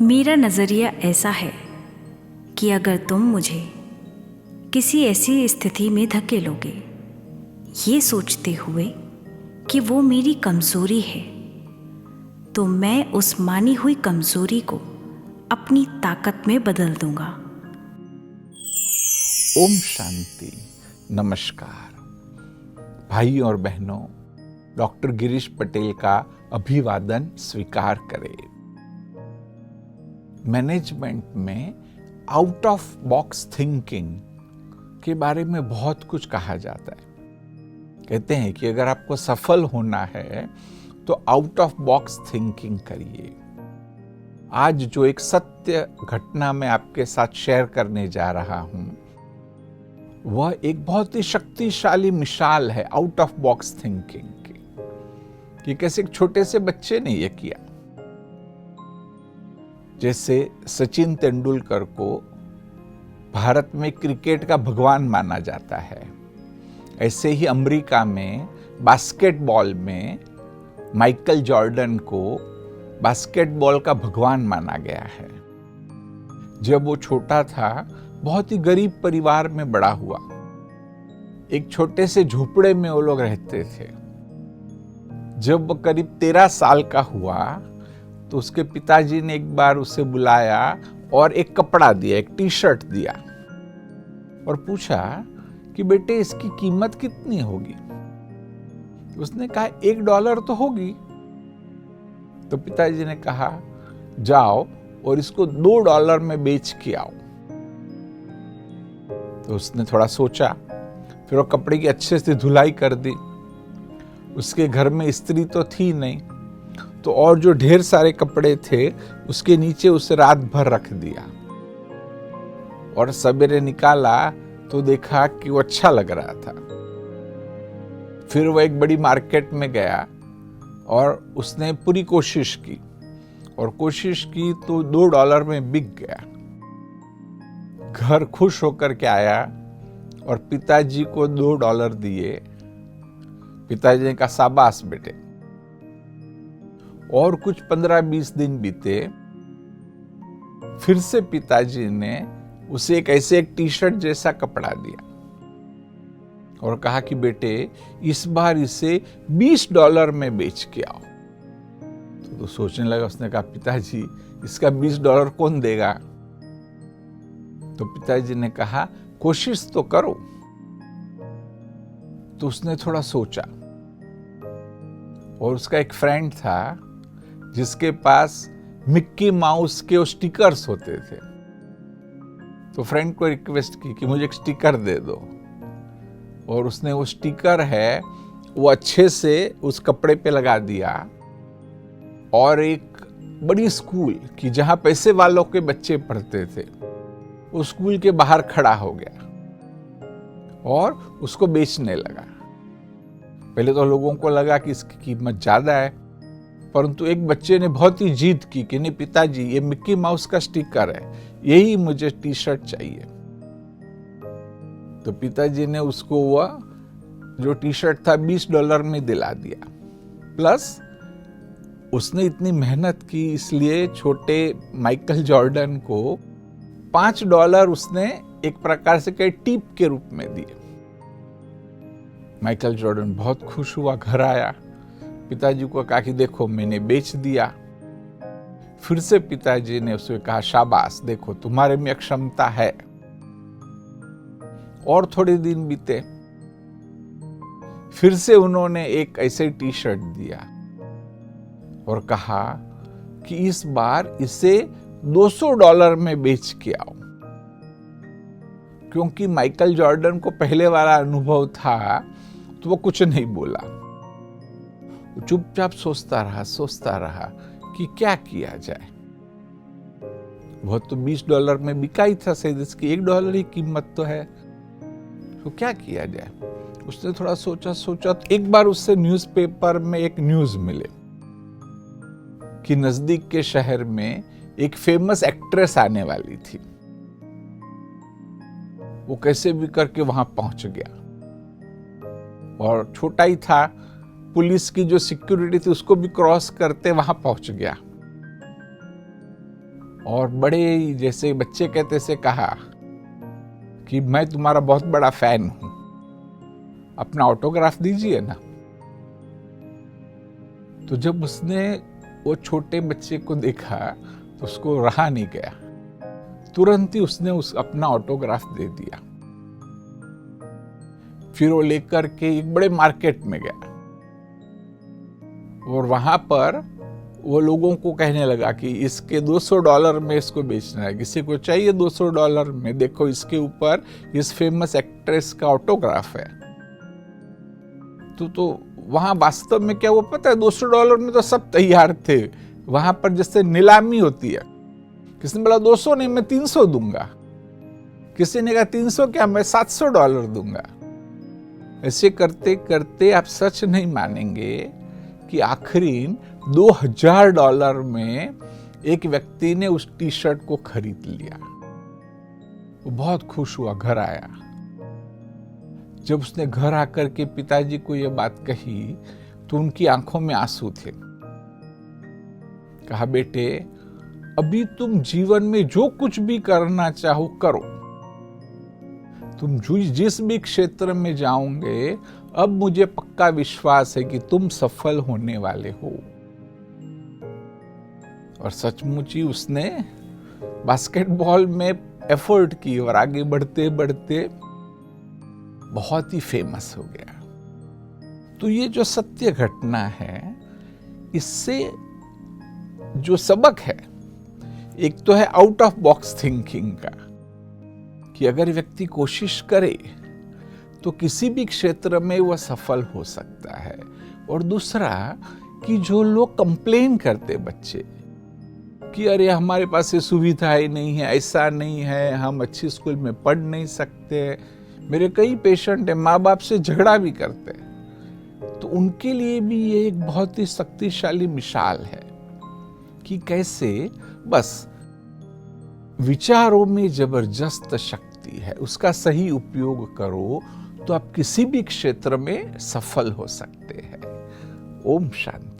मेरा नज़रिया ऐसा है कि अगर तुम मुझे किसी ऐसी स्थिति में धकेलोगे ये सोचते हुए कि वो मेरी कमज़ोरी है, तो मैं उस मानी हुई कमज़ोरी को अपनी ताकत में बदल दूंगा। ओम शांति। नमस्कार भाई और बहनों, डॉक्टर गिरीश पटेल का अभिवादन स्वीकार करें। मैनेजमेंट में आउट ऑफ बॉक्स थिंकिंग के बारे में बहुत कुछ कहा जाता है। कहते हैं कि अगर आपको सफल होना है तो आउट ऑफ बॉक्स थिंकिंग करिए। आज जो एक सत्य घटना मैं आपके साथ शेयर करने जा रहा हूं, वह एक बहुत ही शक्तिशाली मिसाल है आउट ऑफ बॉक्स थिंकिंग की, कि कैसे एक छोटे से बच्चे ने यह किया। जैसे सचिन तेंदुलकर को भारत में क्रिकेट का भगवान माना जाता है, ऐसे ही अमेरिका में बास्केटबॉल में माइकल जॉर्डन को बास्केटबॉल का भगवान माना गया है। जब वो छोटा था, बहुत ही गरीब परिवार में बड़ा हुआ। एक छोटे से झोपड़े में वो लोग रहते थे। जब वो करीब 13 साल का हुआ तो उसके पिताजी ने एक बार उसे बुलाया और एक कपड़ा दिया, एक टी शर्ट दिया और पूछा कि बेटे इसकी कीमत कितनी होगी। उसने कहा $1 तो होगी। तो पिताजी ने कहा जाओ और इसको $2 में बेच के आओ। तो उसने थोड़ा सोचा, फिर वो कपड़े की अच्छे से धुलाई कर दी। उसके घर में इस्त्री तो थी नहीं, तो और जो ढेर सारे कपड़े थे उसके नीचे उसे रात भर रख दिया और सवेरे निकाला तो देखा कि वो अच्छा लग रहा था। फिर वो एक बड़ी मार्केट में गया और उसने पूरी कोशिश की तो $2 में बिक गया। घर खुश होकर के आया और पिताजी को $2 दिए। पिताजी ने कहा शाबाश बेटे। और कुछ 15-20 दिन बीते, फिर से पिताजी ने उसे एक टी शर्ट जैसा कपड़ा दिया और कहा कि बेटे इस बार इसे $20 में बेच के आओ। तो सोचने लगा। उसने कहा पिताजी इसका $20 कौन देगा। तो पिताजी ने कहा कोशिश तो करो। तो उसने थोड़ा सोचा और उसका एक फ्रेंड था जिसके पास मिक्की माउस के वो स्टिकर्स होते थे। तो फ्रेंड को रिक्वेस्ट की कि मुझे एक स्टिकर दे दो, और उसने वो स्टिकर है वो अच्छे से उस कपड़े पे लगा दिया और एक बड़ी स्कूल की जहां पैसे वालों के बच्चे पढ़ते थे उस स्कूल के बाहर खड़ा हो गया और उसको बेचने लगा। पहले तो लोगों को लगा कि इसकी कीमत ज्यादा है, परंतु एक बच्चे ने बहुत ही जिद की कि नहीं पिताजी ये मिक्की माउस का स्टिकर है, यही मुझे टी शर्ट चाहिए। तो पिताजी ने उसको वह जो टी शर्ट था $20 में दिला दिया। प्लस उसने इतनी मेहनत की, इसलिए छोटे माइकल जॉर्डन को $5 उसने एक प्रकार से कई टिप के रूप में दिए। माइकल जॉर्डन बहुत खुश हुआ, घर आया, पिताजी को कहा कि देखो मैंने बेच दिया। फिर से पिताजी ने उसे कहा शाबाश, देखो तुम्हारे में क्षमता है। और थोड़े दिन बीते, फिर से उन्होंने एक ऐसे टी शर्ट दिया और कहा कि इस बार इसे $200 में बेच के आओ। क्योंकि माइकल जॉर्डन को पहले वाला अनुभव था तो वो कुछ नहीं बोला। वो चुपचाप सोचता रहा कि क्या किया जाए। वो तो $20 में बिका ही था, शायद इसकी $1 ही कीमत तो है, तो क्या किया जाए। उसने थोड़ा सोचा तो एक बार उससे न्यूज़पेपर में एक न्यूज़ मिले कि नजदीक के शहर में एक फेमस एक्ट्रेस आने वाली थी। वो कैसे भी करके वहां पहुंच गया और छोटा ही था, पुलिस की जो सिक्योरिटी थी उसको भी क्रॉस करते वहां पहुंच गया। और बड़े जैसे बच्चे कहते से कहा कि मैं तुम्हारा बहुत बड़ा फैन हूं, अपना ऑटोग्राफ दीजिए ना। तो जब उसने वो छोटे बच्चे को देखा तो उसको रहा नहीं गया, तुरंत ही उसने अपना ऑटोग्राफ दे दिया। फिर वो लेकर के एक बड़े मार्केट में गया और वहां पर वो लोगों को कहने लगा कि इसके $200 में इसको बेचना है, किसी को चाहिए $200 में, देखो इसके ऊपर इस फेमस एक्ट्रेस का ऑटोग्राफ है। तो वहां वास्तव में क्या वो पता है, $200 में तो सब तैयार थे। वहां पर जैसे नीलामी होती है, किसी ने बोला 200 नहीं मैं 300 दूंगा, किसी ने कहा 300 क्या मैं $700 दूंगा। ऐसे करते करते आप सच नहीं मानेंगे कि आखिरी $2000 में एक व्यक्ति ने उस टी शर्ट को खरीद लिया। वो बहुत खुश हुआ, घर आया। जब उसने घर आकर के पिताजी को यह बात कही तो उनकी आंखों में आंसू थे। कहा बेटे, अभी तुम जीवन में जो कुछ भी करना चाहो करो, तुम जिस भी क्षेत्र में जाओगे, अब मुझे पक्का विश्वास है कि तुम सफल होने वाले हो। और सचमुच ही उसने बास्केटबॉल में एफर्ट की और आगे बढ़ते बढ़ते बहुत ही फेमस हो गया। तो ये जो सत्य घटना है, इससे जो सबक है, एक तो है आउट ऑफ बॉक्स थिंकिंग का, कि अगर व्यक्ति कोशिश करे तो किसी भी क्षेत्र में वह सफल हो सकता है। और दूसरा कि जो लोग कंप्लेन करते बच्चे कि अरे हमारे पास ये सुविधाएं नहीं है, ऐसा नहीं है, हम अच्छी स्कूल में पढ़ नहीं सकते, मेरे कई पेशेंट हैं माँ बाप से झगड़ा भी करते, तो उनके लिए भी ये एक बहुत ही शक्तिशाली मिसाल है कि कैसे बस विचारों में जबरदस्त शक्ति है, उसका सही उपयोग करो तो आप किसी भी क्षेत्र में सफल हो सकते हैं। ओम शांति।